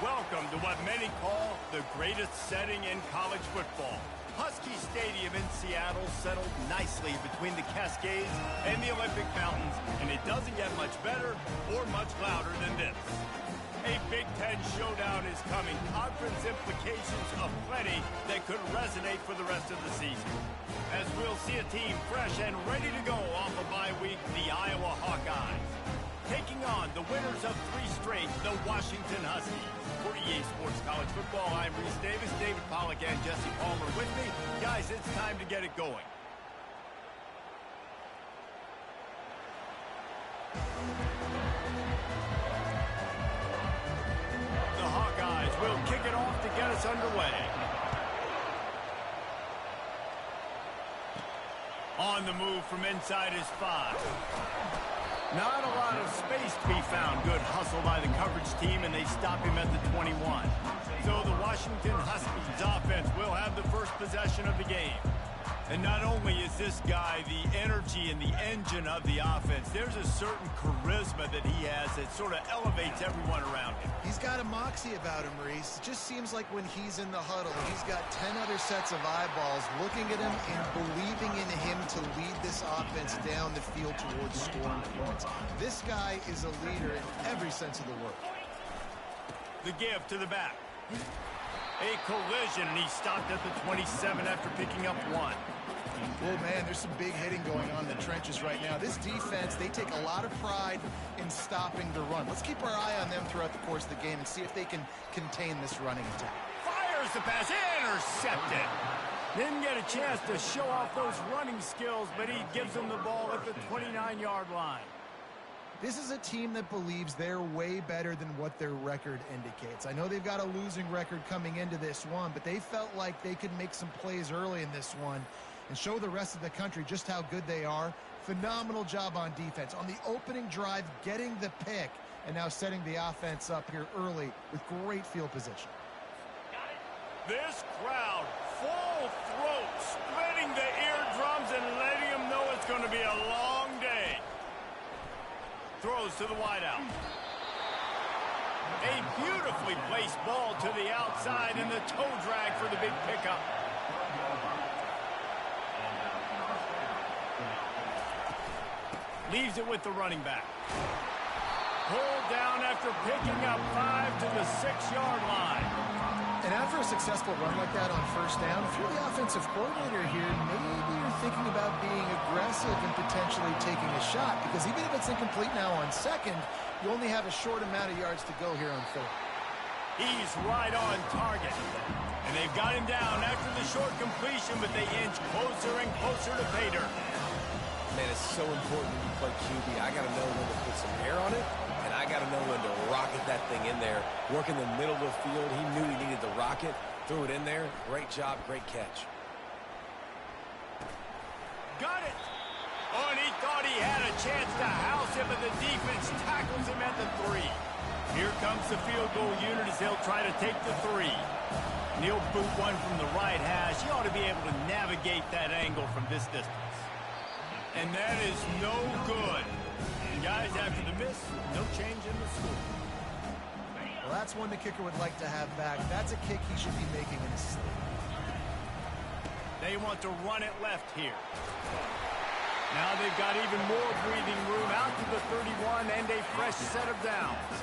Welcome to what many call the greatest setting in college football. Husky Stadium in Seattle settled nicely between the Cascades and the Olympic Mountains, and it doesn't get much better or much louder than this. A Big Ten showdown is coming, conference implications aplenty that could resonate for the rest of the season. As we'll see a team fresh and ready to go off a bye week, the Iowa Hawkeyes. Taking on the winners of 3 straight, the Washington Huskies. For EA Sports College Football, I'm Reese Davis, David Pollack, and Jesse Palmer with me. Guys, it's time to get it going. The Hawkeyes will kick it off to get us underway. On the move from inside his 5. Not a lot of space to be found. Good hustle by the coverage team, and they stop him at the 21. So the Washington Huskies offense will have the first possession of the game. And not only is this guy the energy and the engine of the offense, there's a certain charisma that he has that sort of elevates everyone around him. He's got a moxie about him, Reese. It just seems like when he's in the huddle, he's got 10 other sets of eyeballs looking at him and believing in him to lead this offense down the field towards scoring points. This guy is a leader in every sense of the word. The give to the back. A collision, and he stopped at the 27 after picking up 1. Oh, man, there's some big hitting going on in the trenches right now. This defense, they take a lot of pride in stopping the run. Let's keep our eye on them throughout the course of the game and see if they can contain this running attack. Fires the pass, intercepted. Didn't get a chance to show off those running skills, but he gives them the ball at the 29-yard line. This is a team that believes they're way better than what their record indicates. I know they've got a losing record coming into this one, but they felt like they could make some plays early in this one and show the rest of the country just how good they are. Phenomenal job on defense. On the opening drive, getting the pick, and now setting the offense up here early with great field position. This crowd, full throat, splitting the eardrums and letting them know it's going to be a long day. Throws to the wideout. A beautifully placed ball to the outside, and the toe drag for the big pickup. Leaves it with the running back. Pulled down after picking up 5 to the 6-yard line. And after a successful run like that on first down, if you're the offensive coordinator here, maybe you're thinking about being aggressive and potentially taking a shot, because even if it's incomplete now on second, you only have a short amount of yards to go here on third. He's right on target. And they've got him down after the short completion, but they inch closer and closer to pay dirt. Man, it's so important when you play QB. I got to know when to put some air on it, and I got to know when to rocket that thing in there. Work in the middle of the field. He knew he needed the rocket. Threw it in there. Great job, great catch. Got it. Oh, and he thought he had a chance to house him, but the defense tackles him at the 3. Here comes the field goal unit as they'll try to take the 3. And he'll boot one from the right hash. He ought to be able to navigate that angle from this distance. And that is no good. And guys, after the miss, no change in the score. Well, that's one the kicker would like to have back. That's a kick he should be making in his sleep. They want to run it left here. Now they've got even more breathing room out to the 31 and a fresh set of downs.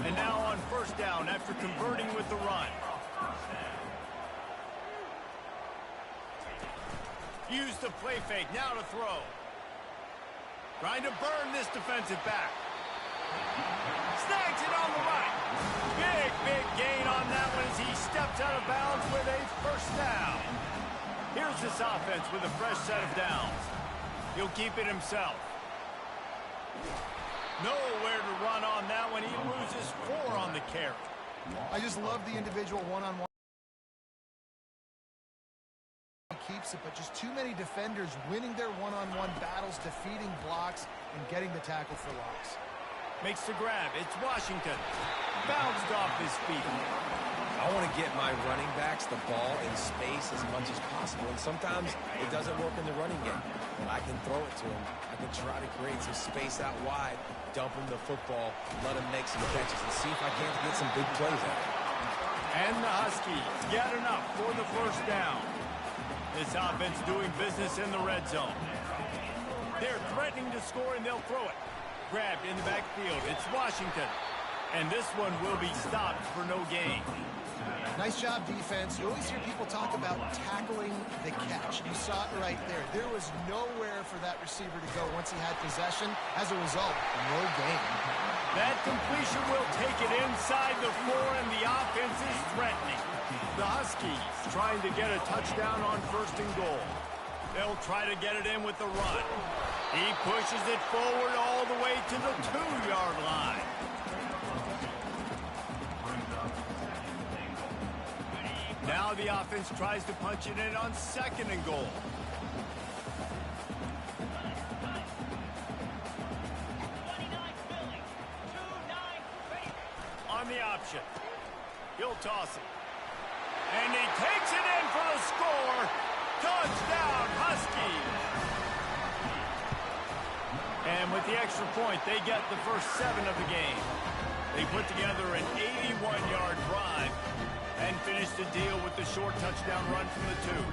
And now on first down after converting with the run. Use the play fake, now to throw. Trying to burn this defensive back. Snags it on the right. Big gain on that one as he steps out of bounds with a first down. Here's this offense with a fresh set of downs. He'll keep it himself. Nowhere to run on that one. He loses 4 on the carry. I just love the individual one-on-one. Keeps it, but just too many defenders winning their one-on-one battles, defeating blocks, and getting the tackle for loss. Makes the grab. It's Washington. Bounced off his feet. I want to get my running backs the ball in space as much as possible. And sometimes it doesn't work in the running game. But I can throw it to them. I can try to create some space out wide, dump him the football, let him make some catches, and see if I can't get some big plays out of it. And the Huskies get enough for the first down. This offense doing business in the red zone. They're threatening to score, and they'll throw it. Grabbed in the backfield. It's Washington. And this one will be stopped for no gain. Nice job, defense. You always hear people talk about tackling the catch. You saw it right there. There was nowhere for that receiver to go once he had possession. As a result, no gain. That completion will take it inside the 4, and the offense is threatening. The Huskies trying to get a touchdown on 1st and goal. They'll try to get it in with the run. He pushes it forward all the way to the 2-yard line. Now the offense tries to punch it in on 2nd and goal. On the option. He'll toss it. And he takes it in for the score. Touchdown, Huskies. And with the extra point, they get the first 7 of the game. They put together an 81-yard drive and finish the deal with the short touchdown run from the 2.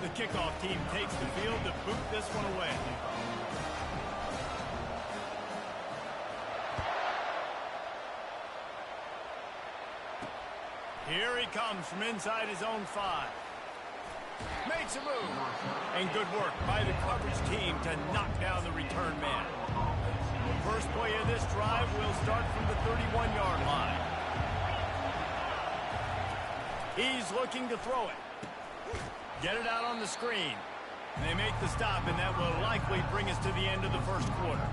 The kickoff team takes the field to boot this one away. Here he comes from inside his own 5. Makes a move. And good work by the coverage team to knock down the return man. First play of this drive will start from the 31-yard line. He's looking to throw it. Get it out on the screen. They make the stop, and that will likely bring us to the end of the first quarter.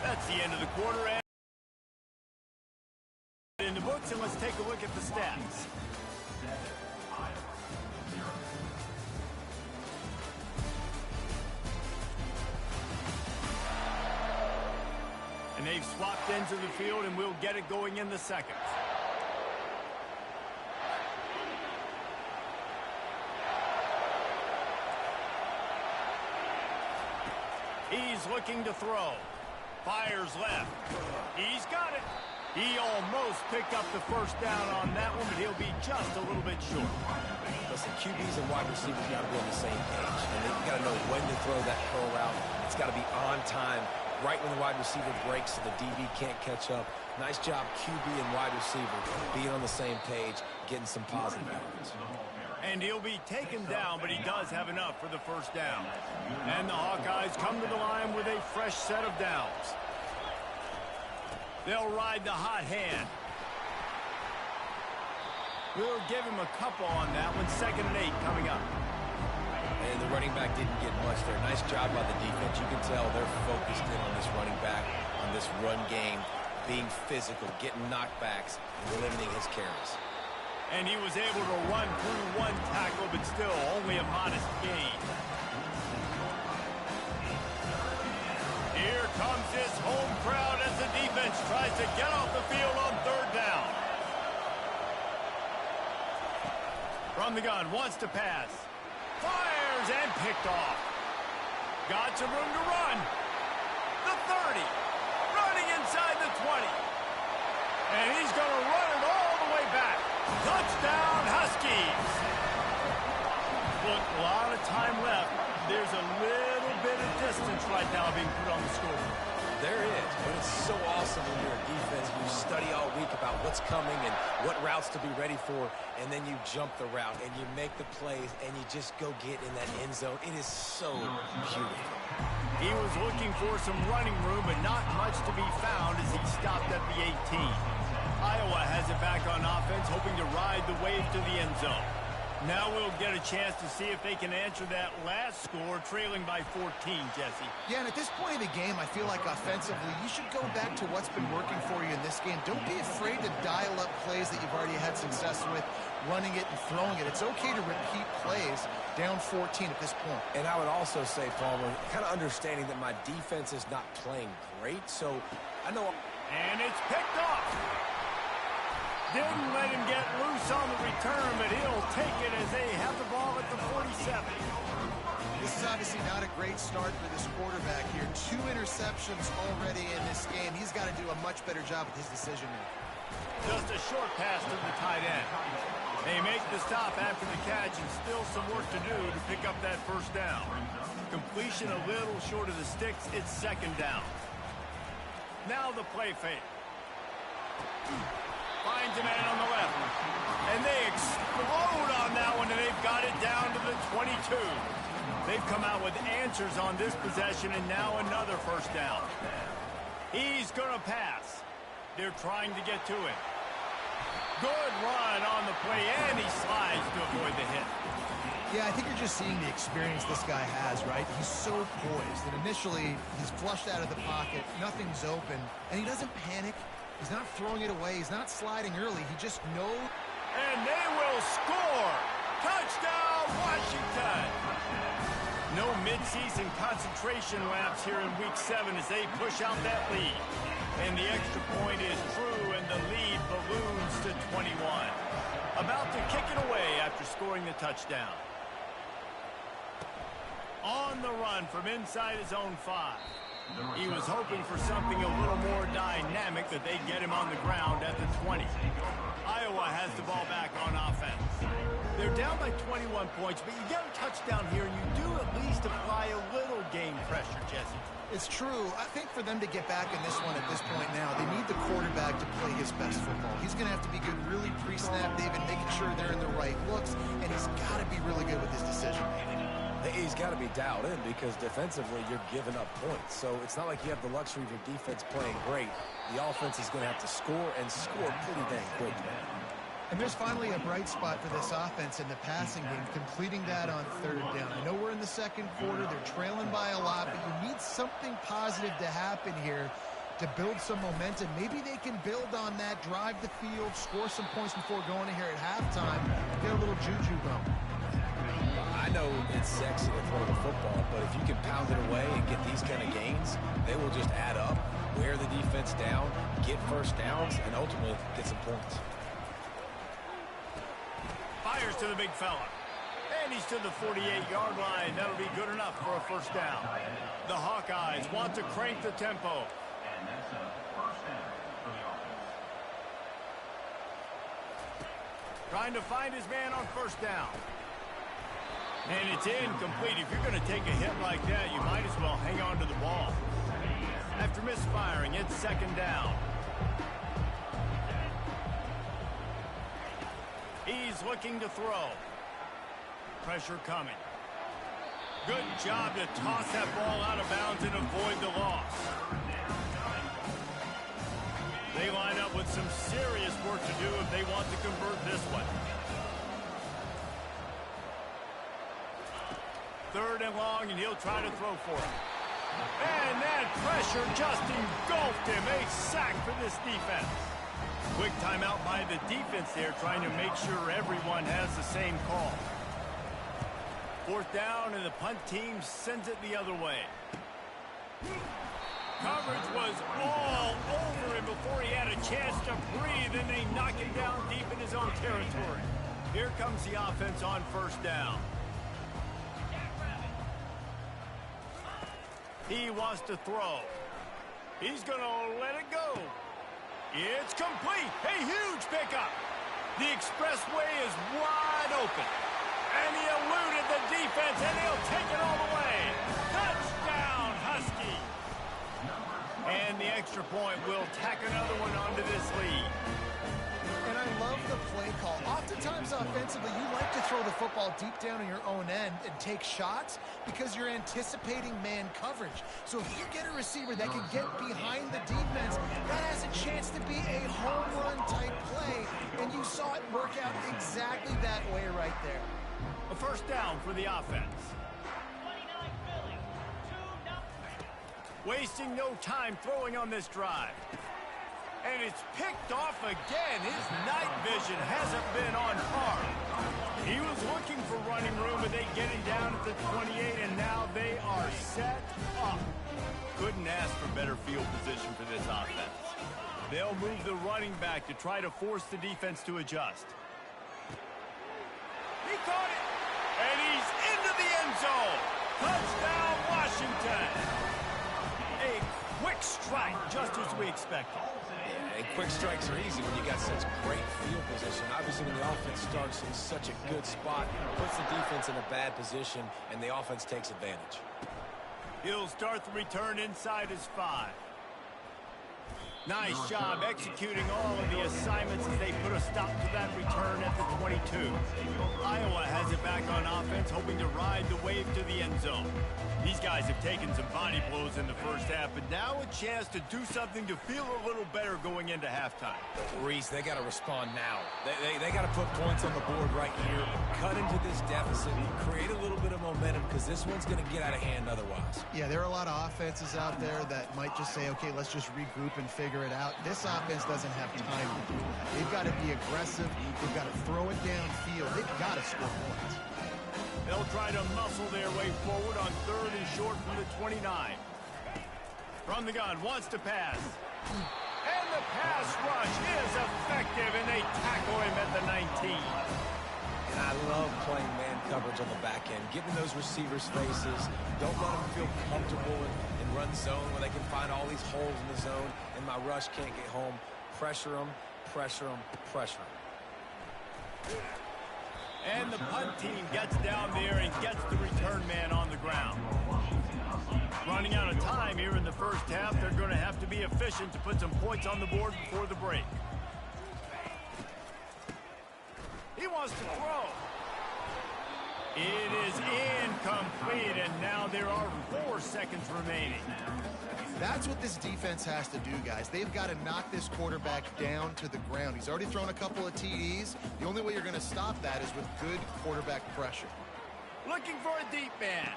That's the end of the quarter. In the books, and let's take a look at the stats. And they've swapped into the field, and we'll get it going in the second. He's looking to throw. Fires left. He's got it. He almost picked up the first down on that one, but he'll be just a little bit short. Listen, QBs and wide receivers got to be on the same page. And they've got to know when to throw that curl route. It's got to be on time, right when the wide receiver breaks so the DB can't catch up. Nice job, QB and wide receiver, being on the same page, getting some positive yards. And he'll be taken down, but he does have enough for the first down. And the Hawkeyes come to the line with a fresh set of downs. They'll ride the hot hand. We'll give him a couple on that one. 2nd and 8 coming up. And the running back didn't get much there. Nice job by the defense. You can tell they're focused in on this running back, on this run game, being physical, getting knockbacks, and limiting his carries. And he was able to run through 1 tackle, but still only a modest gain. Here comes his home crowd as the defense tries to get off the field on 3rd down. From the gun, wants to pass. Fires and picked off. Got some room to run. The 30. Running inside the 20. And he's going to run it all the way back. Touchdown, Huskies. Look, a lot of time left. There's a little bit of distance right now being put on the scoreboard. There is, but it's so awesome when you're a defense. You study all week about what's coming and what routes to be ready for, and then you jump the route, and you make the plays, and you just go get in that end zone. It is so beautiful. He was looking for some running room, but not much to be found as he stopped at the 18. Iowa has it back on offense, hoping to ride the wave to the end zone. Now we'll get a chance to see if they can answer that last score, trailing by 14, Jesse. Yeah, and at this point of the game, I feel like offensively, you should go back to what's been working for you in this game. Don't be afraid to dial up plays that you've already had success with, running it and throwing it. It's okay to repeat plays down 14 at this point. And I would also say, Palmer, kind of understanding that my defense is not playing great, so I know... And it's picked off. Didn't let him get loose on the return, but he'll take it as they have the ball at the 47. This is obviously not a great start for this quarterback here. 2 interceptions already in this game. He's got to do a much better job with his decision making. Just a short pass to the tight end. They make the stop after the catch and still some work to do to pick up that first down. Completion a little short of the sticks. It's second down. Now the play fake. Finds a man on the left. And they explode on that one, and they've got it down to the 22. They've come out with answers on this possession, and now another first down. He's going to pass. They're trying to get to him. Good run on the play, and he slides to avoid the hit. Yeah, I think you're just seeing the experience this guy has, right? He's so poised, and initially he's flushed out of the pocket, nothing's open, and he doesn't panic. He's not throwing it away. He's not sliding early. He just knows. And they will score. Touchdown, Washington. No midseason concentration laps here in Week 7 as they push out that lead. And the extra point is true, and the lead balloons to 21. About to kick it away after scoring the touchdown. On the run from inside his own 5. He was hoping for something a little more dynamic, that they get him on the ground at the 20. Iowa has the ball back on offense. They're down by 21 points, but you get a touchdown here, and you do at least apply a little game pressure, Jesse. It's true. I think for them to get back in this one at this point now, they need the quarterback to play his best football. He's going to have to be good really pre-snap, David, making sure they're in the right looks, and he's got to be really good with his decision-making. He's got to be dialed in because defensively you're giving up points. So it's not like you have the luxury of your defense playing great. The offense is going to have to score and score pretty dang quick. And there's finally a bright spot for this offense in the passing game, completing that on third down. I know we're in the second quarter. They're trailing by a lot, but you need something positive to happen here to build some momentum. Maybe they can build on that, drive the field, score some points before going in here at halftime, get a little juju going. I know it's sexy to throw the football, but if you can pound it away and get these kind of gains, they will just add up, wear the defense down, get first downs, and ultimately get some points. Fires to the big fella. And he's to the 48-yard line. That'll be good enough for a first down. The Hawkeyes want to crank the tempo. Trying to find his man on first down. And it's incomplete. If you're going to take a hit like that, you might as well hang on to the ball. After misfiring, it's second down. He's looking to throw. Pressure coming. Good job to toss that ball out of bounds and avoid the loss. They line up with some serious work to do if they want to convert this one. Third and long, and he'll try to throw for it. And that pressure just engulfed him. A sack for this defense. Quick timeout by the defense there, trying to make sure everyone has the same call. Fourth down, and the punt team sends it the other way. Coverage was all over him before he had a chance to breathe, and they knock him down deep in his own territory. Here comes the offense on first down. He wants to throw. He's going to let it go. It's complete. A huge pickup. The expressway is wide open. And he eluded the defense, and he'll take it all the way. Touchdown, Husky. And the extra point will tack another one onto this lead. And I love the play call. Oftentimes offensively, you like to throw the football deep down in your own end and take shots because you're anticipating man coverage. So if you get a receiver that can get behind the defense, that has a chance to be a home run type play. And you saw it work out exactly that way right there. A first down for the offense. Wasting no time throwing on this drive. And it's picked off again. His night vision hasn't been on par. He was looking for running room, but they get him down at the 28, and now they are set up. Couldn't ask for better field position for this offense. They'll move the running back to try to force the defense to adjust. He caught it, and he's into the end zone. Touchdown, Washington. A quick strike, just as we expected. Yeah, and quick strikes are easy when you got such great field position. Obviously, when the offense starts in such a good spot, puts the defense in a bad position, and the offense takes advantage. He'll start the return inside his 5. Nice job executing all of the assignments as they put a stop to that return at the 22. Iowa has it back on offense, hoping to ride the wave to the end zone. These guys have taken some body blows in the first half, but now a chance to do something to feel a little better going into halftime. Reese, they got to respond now. They got to put points on the board right here, cut into this deficit, create a little bit of momentum, because this one's going to get out of hand otherwise. Yeah, there are a lot of offenses out there that might just say, okay, let's just regroup and figure it out. This offense doesn't have time to do that. They've got to be aggressive. They've got to throw it downfield. They've got to score points. They'll try to muscle their way forward on 3rd and short from the 29. From the gun, wants to pass. And the pass rush is effective, and they tackle him at the 19. And I love playing man coverage on the back end, giving those receivers faces. Don't let them feel comfortable in run zone where they can find all these holes in the zone, and my rush can't get home. Pressure them, pressure them, pressure them. And the punt team gets down there and gets the return man on the ground. Running out of time here in the first half, they're going to have to be efficient to put some points on the board before the break. He wants to throw. It is incomplete, and now there are 4 seconds remaining. That's what this defense has to do, guys. They've got to knock this quarterback down to the ground. He's already thrown a couple of TDs. The only way you're going to stop that is with good quarterback pressure. Looking for a deep man.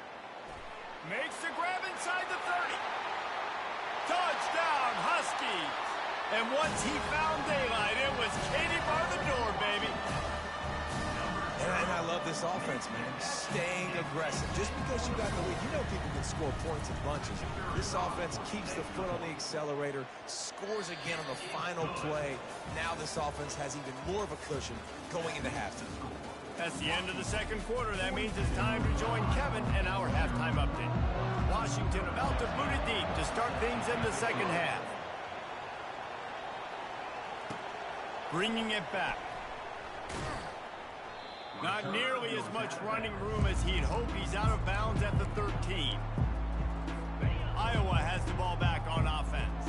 Makes the grab inside the 30. Touchdown, Huskies. And once he found daylight, it was Katie bar the door, baby. And I love this offense, man. Staying aggressive. Just because you got the lead, you know people can score points in bunches. This offense keeps the foot on the accelerator, scores again on the final play. Now this offense has even more of a cushion going into halftime. That's the end of the second quarter. That means it's time to join Kevin and our halftime update. Washington about to boot it deep to start things in the second half. Bringing it back. Not nearly as much running room as he'd hoped. He's out of bounds at the 13. Iowa has the ball back on offense.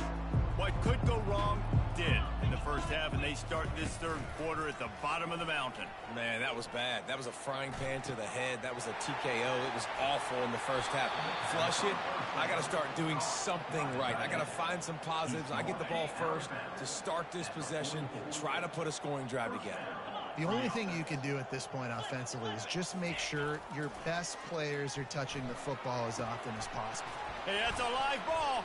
What could go wrong did in the first half, and they start this third quarter at the bottom of the mountain. Man, that was bad. That was a frying pan to the head. That was a TKO. It was awful in the first half. Flush it. I got to start doing something right. I got to find some positives. I get the ball first to start this possession, try to put a scoring drive together. The only thing you can do at this point offensively is just make sure your best players are touching the football as often as possible. Hey, that's a live ball.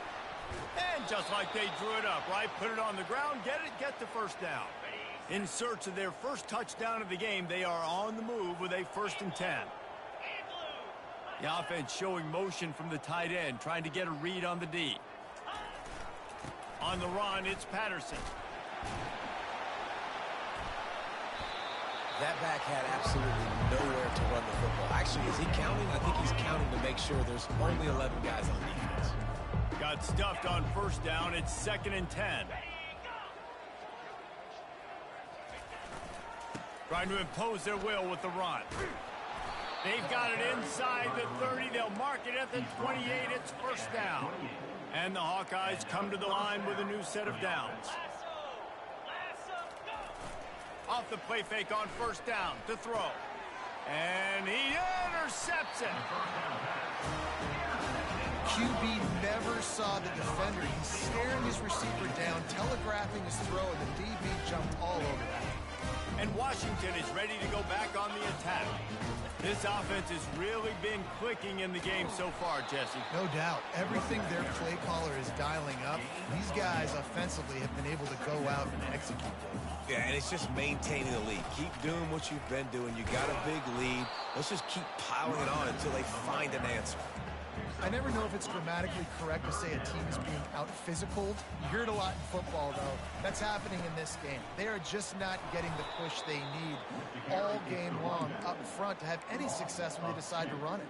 And just like they drew it up, right? Put it on the ground, get the first down. In search of their first touchdown of the game, they are on the move with a 1st and 10. The offense showing motion from the tight end, trying to get a read on the D. On the run, it's Patterson. That back had absolutely nowhere to run the football. Actually, is he counting? I think he's counting to make sure there's only 11 guys on defense. Got stuffed on first down. It's 2nd and 10. Trying to impose their will with the run. They've got it inside the 30. They'll mark it at the 28. It's 1st down. And the Hawkeyes come to the line with a new set of downs. Off the play fake on 1st down to throw. And he intercepts it. QB never saw the defender. He's staring his receiver down, telegraphing his throw, and the DB jumped all over that. And Washington is ready to go back on the attack. This offense has really been clicking in the game so far, Jesse. No doubt. Everything their play caller is dialing up, these guys offensively have been able to go out and execute them. Yeah, and it's just maintaining the lead. Keep doing what you've been doing. You got a big lead. Let's just keep piling it on until they find an answer. I never know if it's grammatically correct to say a team is being out-physicaled. You hear it a lot in football, though. That's happening in this game. They are just not getting the push they need all game long up front to have any success when they decide to run it.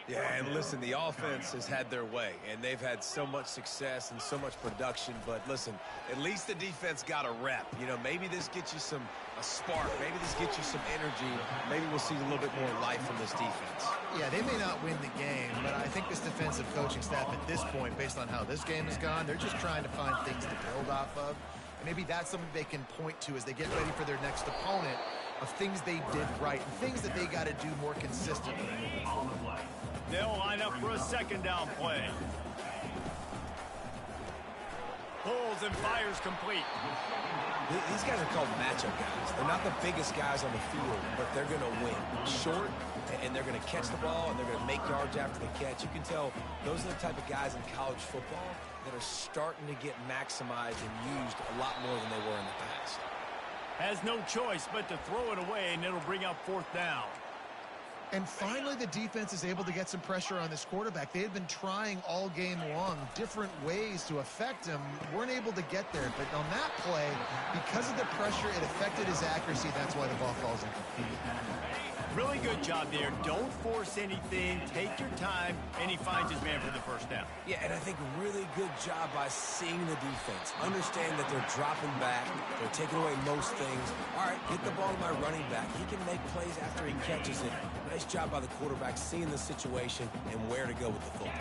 Yeah, and listen, the offense has had their way, and they've had so much success and so much production. But listen, at least the defense got a rep. You know, maybe this gets you a spark. Maybe this gets you some energy. Maybe we'll see a little bit more life from this defense. Yeah, they may not win the game, but I think this defensive coaching staff at this point, based on how this game has gone, they're just trying to find things to build off of. And maybe that's something they can point to as they get ready for their next opponent, of things they did right and things that they got to do more consistently. They'll line up for a second down play. Pulls and fires complete. These guys are called matchup guys. They're not the biggest guys on the field, but they're going to win. Short, and they're going to catch the ball, and they're going to make yards after the catch. You can tell those are the type of guys in college football that are starting to get maximized and used a lot more than they were in the past. Has no choice but to throw it away, and it'll bring up fourth down. And finally, the defense is able to get some pressure on this quarterback. They had been trying all game long different ways to affect him. Weren't able to get there. But on that play, because of the pressure, it affected his accuracy. That's why the ball falls incomplete. Really good job there. Don't force anything. Take your time, and he finds his man for the first down. Yeah, and I think really good job by seeing the defense. Understand that they're dropping back. They're taking away most things. All right, get the ball to my running back. He can make plays after he catches it. Nice job by the quarterback seeing the situation and where to go with the football.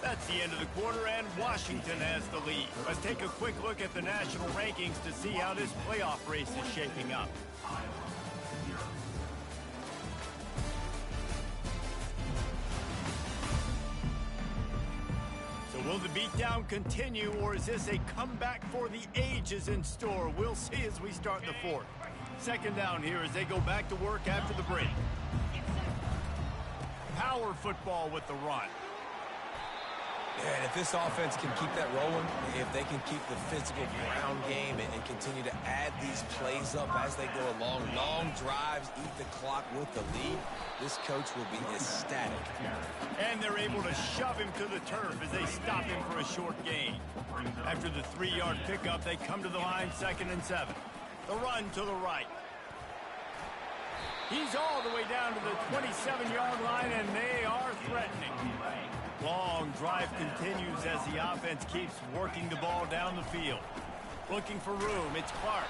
That's the end of the quarter, and Washington has the lead. Let's take a quick look at the national rankings to see how this playoff race is shaping up. So will the beatdown continue, or is this a comeback for the ages in store? We'll see as we start the fourth. Second down here as they go back to work after the break. Power football with the run. Yeah, and if this offense can keep that rolling, if they can keep the physical ground game and continue to add these plays up as they go along, long drives, eat the clock with the lead, this coach will be ecstatic. And they're able to shove him to the turf as they stop him for a short gain. After the 3-yard pickup, they come to the line, 2nd and 7. The run to the right. He's all the way down to the 27-yard line, and they are threatening. Long drive continues as the offense keeps working the ball down the field. Looking for room, it's Clark.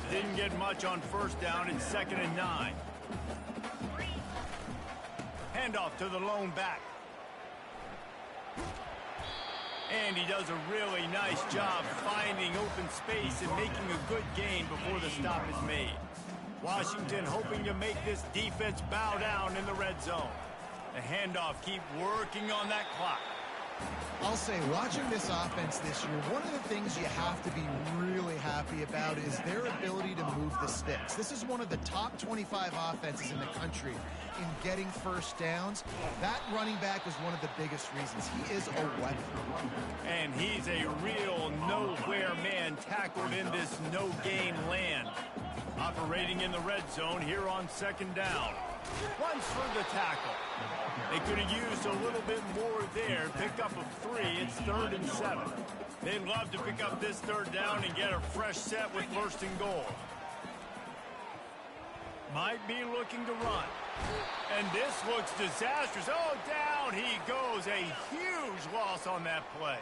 Didn't get much on first down, it's 2nd and 9. Handoff to the lone back. And he does a really nice job finding open space and making a good gain before the stop is made. Washington hoping to make this defense bow down in the red zone. The handoff, keep working on that clock. I'll say, watching this offense this year, one of the things you have to be really happy about is their ability to move the sticks. This is one of the top 25 offenses in the country in getting first downs. That running back is one of the biggest reasons. He is a weapon. And he's a real nowhere man tackled in this no-gain land. Operating in the red zone here on 2nd down. Runs for the tackle. They could have used a little bit more there. Picked up a 3. It's 3rd and 7. They'd love to pick up this 3rd down and get a fresh set with 1st and goal. Might be looking to run. And this looks disastrous. Oh, down he goes. A huge loss on that play.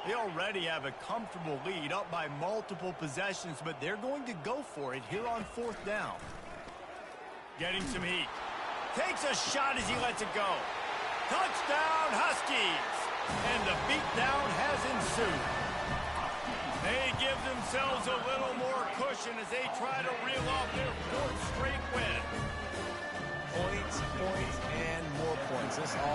They already have a comfortable lead, up by multiple possessions, but they're going to go for it here on 4th down. Getting some heat. Takes a shot as he lets it go. Touchdown, Huskies! And the beatdown has ensued. They give themselves a little more cushion as they try to reel off their 4th straight win. Points,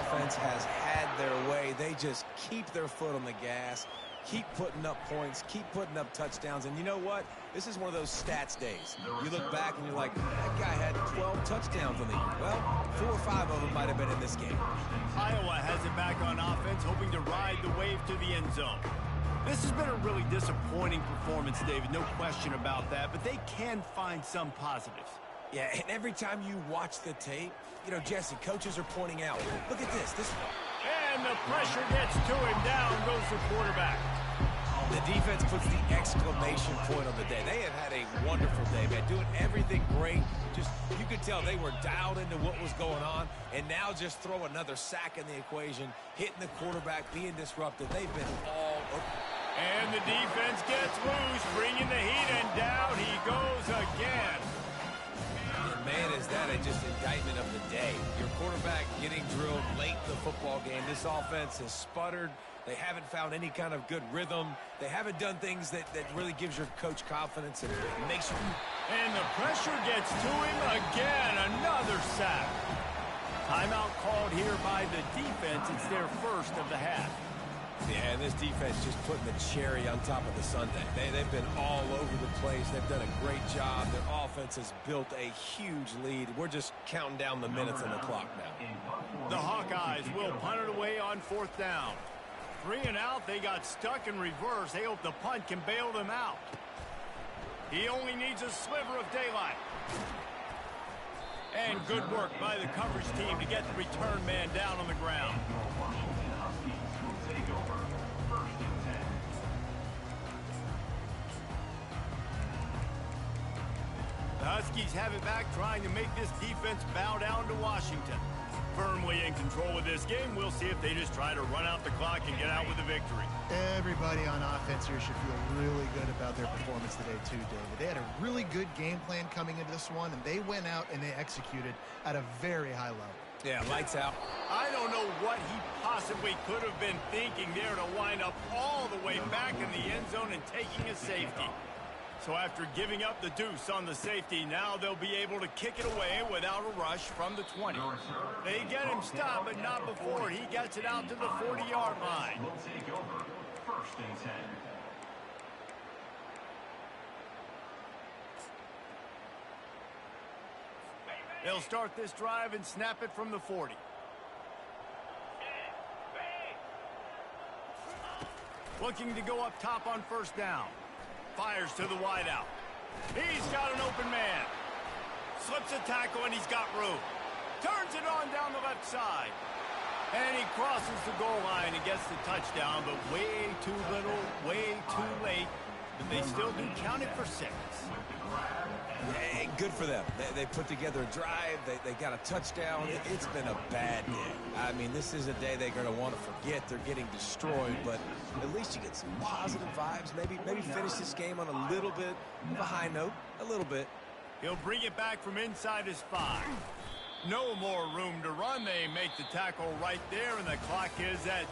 offense has had their way. They just keep their foot on the gas, keep putting up points, keep putting up touchdowns. And you know what? This is one of those stats days. You look back and you're like, that guy had 12 touchdowns on the year. Well, 4 or 5 of them might have been in this game. Iowa has it back on offense, hoping to ride the wave to the end zone. This has been a really disappointing performance, David, no question about that, but they can find some positives. Yeah, and every time you watch the tape, you know, Jesse, coaches are pointing out, look at this. And the pressure gets to him. Down goes the quarterback. The defense puts the exclamation point on the day. They have had a wonderful day, man, doing everything great. Just, you could tell they were dialed into what was going on, and now just throw another sack in the equation, hitting the quarterback, being disruptive. They've been all over. And the defense gets loose, bringing the heat, and down he goes again. And man, is that just indictment of the day. Your quarterback getting drilled late in the football game. This offense has sputtered. They haven't found any kind of good rhythm. They haven't done things that really gives your coach confidence and makes you... And the pressure gets to him again. Another sack. Timeout called here by the defense. It's their first of the half. Yeah, and this defense just putting the cherry on top of the sundae. They've been all over the place. They've done a great job. Their offense has built a huge lead. We're just counting down the minutes on the clock now. The Hawkeyes will punt it away on 4th down. 3 and out. They got stuck in reverse. They hope the punt can bail them out. He only needs a sliver of daylight. And good work by the coverage team to get the return man down on the ground. The Huskies have it back, trying to make this defense bow down to Washington. Firmly in control of this game. We'll see if they just try to run out the clock and get out with a victory. Everybody on offense here should feel really good about their performance today too, David. They had a really good game plan coming into this one, and they went out and they executed at a very high level. Yeah, lights out. I don't know what he possibly could have been thinking there to wind up all the way back in the end zone and taking a safety. So after giving up the deuce on the safety, now they'll be able to kick it away without a rush from the 20. They get him stopped, but not before he gets it out to the 40-yard line. We'll take over 1st and 10. They'll start this drive and snap it from the 40. Looking to go up top on 1st down. Fires to the wideout. He's got an open man. Slips a tackle and he's got room. Turns it on down the left side. And he crosses the goal line and gets the touchdown, but way too little, way too late. But they still do count it for 6. Hey, good for them. They put together a drive. They got a touchdown. It's been a bad day. I mean, this is a day they're going to want to forget. They're getting destroyed, but at least you get some positive vibes. Maybe finish this game on a little bit of a high note. A little bit. He'll bring it back from inside his 5. No more room to run. They make the tackle right there, and the clock is at